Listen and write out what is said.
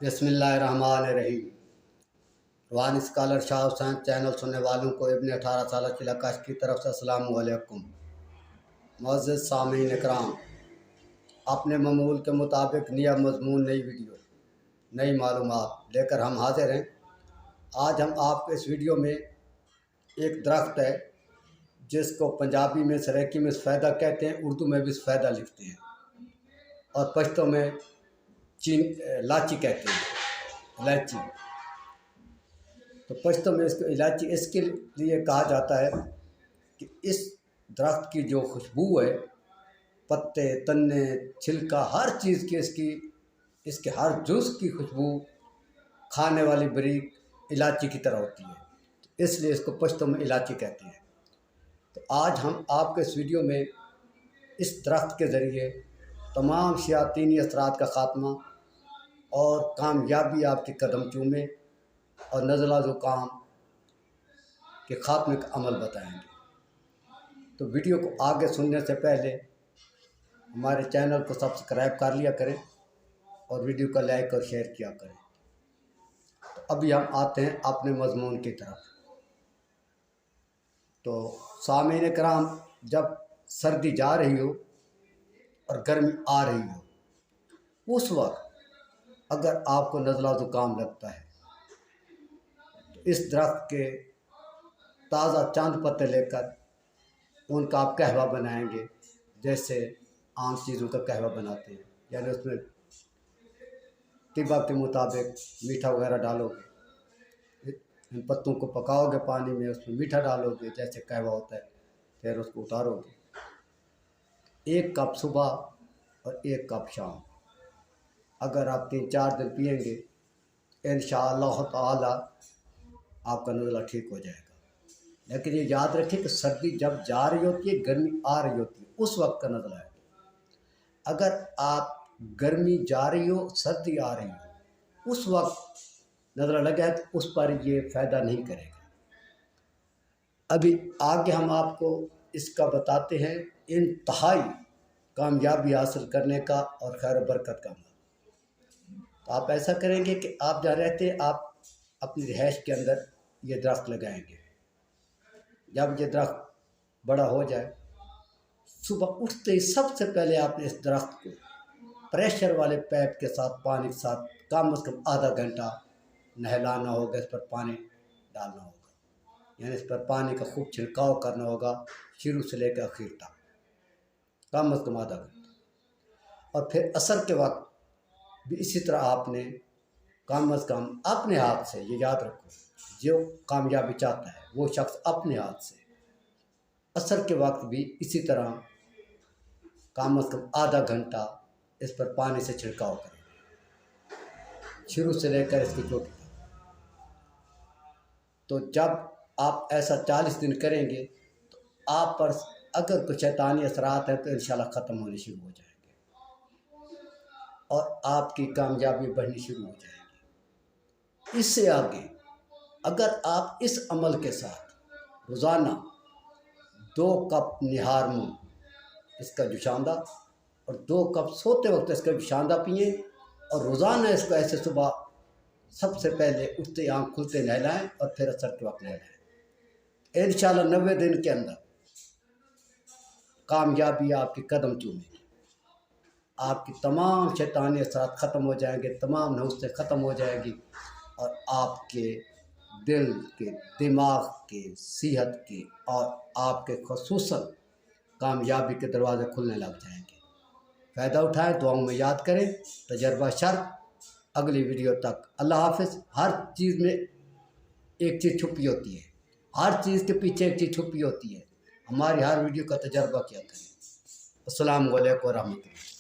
बिस्मिल्लाहिर्रहमानिर्रहीम। रूहानी scholar Shah Hussain channel सुनने वालों को इब्न 18 साल की लकाश की तरफ से अस्सलामु अलैकुम। मुअज़्ज़िज़ सामीन इकराम, अपने मामूल के मुताबिक नया मज़मून, नई वीडियो, नई मालूमात लेकर हम हाजिर हैं। आज हम आपको इस वीडियो में एक दरख्त है जिसको पंजाबी में सरेकी में सफ़ेदा कहते हैं, उर्दू में भी सफ़ेदा लिखते हैं और पश्तो में लाची कहते हैं, इलायची। तो पश्तो में इसको इलायची इसके लिए कहा जाता है कि इस दरख्त की जो खुशबू है, पत्ते, तन्ने, छिलका, हर चीज़ की इसके हर जुज़ की खुशबू खाने वाली बारीक इलायची की तरह होती है, तो इसलिए इसको पश्तो में इलायची कहते हैं। तो आज हम आपके इस वीडियो में इस दरख्त के ज़रिए तमाम शयातीनी असरात का ख़ात्मा और कामयाबी आपके कदम चूमे और नज़ला ज़ुकाम के ख़ात्मे का अमल बताएंगे। तो वीडियो को आगे सुनने से पहले हमारे चैनल को सब्सक्राइब कर लिया करें और वीडियो को लाइक और शेयर किया करें। तो अभी हम आते हैं अपने मज़मून की तरफ। तो सामीन कराम, जब सर्दी जा रही हो और गर्मी आ रही हो, उस वक्त अगर आपको नज़ला ज़ुकाम लगता है तो इस दरख्त के ताज़ा चंद पत्ते लेकर उनका आप कहवा बनाएंगे, जैसे आम चीज़ों का कहवा बनाते हैं, यानी उसमें तिब्बा के मुताबिक मीठा वगैरह डालोगे, इन पत्तों को पकाओगे पानी में, उसमें मीठा डालोगे जैसे कहवा होता है, फिर उसको उतारोगे। 1 कप सुबह और 1 कप शाम, अगर आप 3-4 दिन पिएंगे इंशाअल्लाह ताला आपका नज़ला ठीक हो जाएगा। लेकिन ये याद रखिए कि सर्दी जब जा रही होती है, गर्मी आ रही होती है, उस वक्त का नज़ला है। अगर आप गर्मी जा रही हो, सर्दी आ रही हो, उस वक्त नज़ला लगा है तो उस पर ये फ़ायदा नहीं करेगा। अभी आगे हम आपको इसका बताते हैं इंतहाई कामयाबी हासिल करने का और खैर बरकत का। तो आप ऐसा करेंगे कि आप जहाँ रहते हैं, आप अपनी रिहाइश के अंदर ये दरख्त लगाएंगे। जब ये दरख्त बड़ा हो जाए, सुबह उठते ही सबसे पहले आपने इस दरख्त को प्रेशर वाले पाइप के साथ, पानी के साथ कम से कम आधा घंटा नहलाना होगा, इस पर पानी डालना होगा, यानी इस पर पानी का खूब छिड़काव करना होगा, शुरू से लेकर आखिर तक, कम से कम आधा घंटा। और फिर असर के वक्त भी इसी तरह आपने कम से कम अपने हाथ से, ये याद रखो, जो कामयाबी चाहता है वो शख्स अपने हाथ से असर के वक्त भी इसी तरह कम से कम आधा घंटा इस पर पानी से छिड़काव करें, शुरू से लेकर इसकी चोटी तक। तो जब आप ऐसा 40 दिन करेंगे तो आप पर अगर कुछ शैतानी असरात है तो इंशाल्लाह ख़त्म होने शुरू हो जाएंगे और आपकी कामयाबी बढ़नी शुरू हो जाएगी। इससे आगे अगर आप इस अमल के साथ रोज़ाना 2 कप निहार मुँह इसका जुशांदा और 2 कप सोते वक्त इसका जुशांदा पिए और रोज़ाना इसको ऐसे सुबह सबसे पहले उठते आँख खुलते नहलाएं और फिर असर के वक्त नहलाएं। इंशाल्लाह 90 दिन के अंदर कामयाबी आपकी कदम चूमेगी, आपकी तमाम शैतानी असरात ख़त्म हो जाएंगे, तमाम नहुस्तें ख़त्म हो जाएगी और आपके दिल के, दिमाग के, सेहत के और आपके खुसूसन कामयाबी के दरवाज़े खुलने लग जाएंगे। फ़ायदा उठाएं, दुआओं में याद करें, तजर्बा शर्त। अगली वीडियो तक अल्लाह हाफ़िज़। हर चीज़ में एक चीज़ छुपी होती है, हर चीज़ के पीछे एक चीज़ छुपी होती है। हमारी हर वीडियो का तजर्बा किया करें। अस्सलामु अलैकुम व रहमतुल्लाह।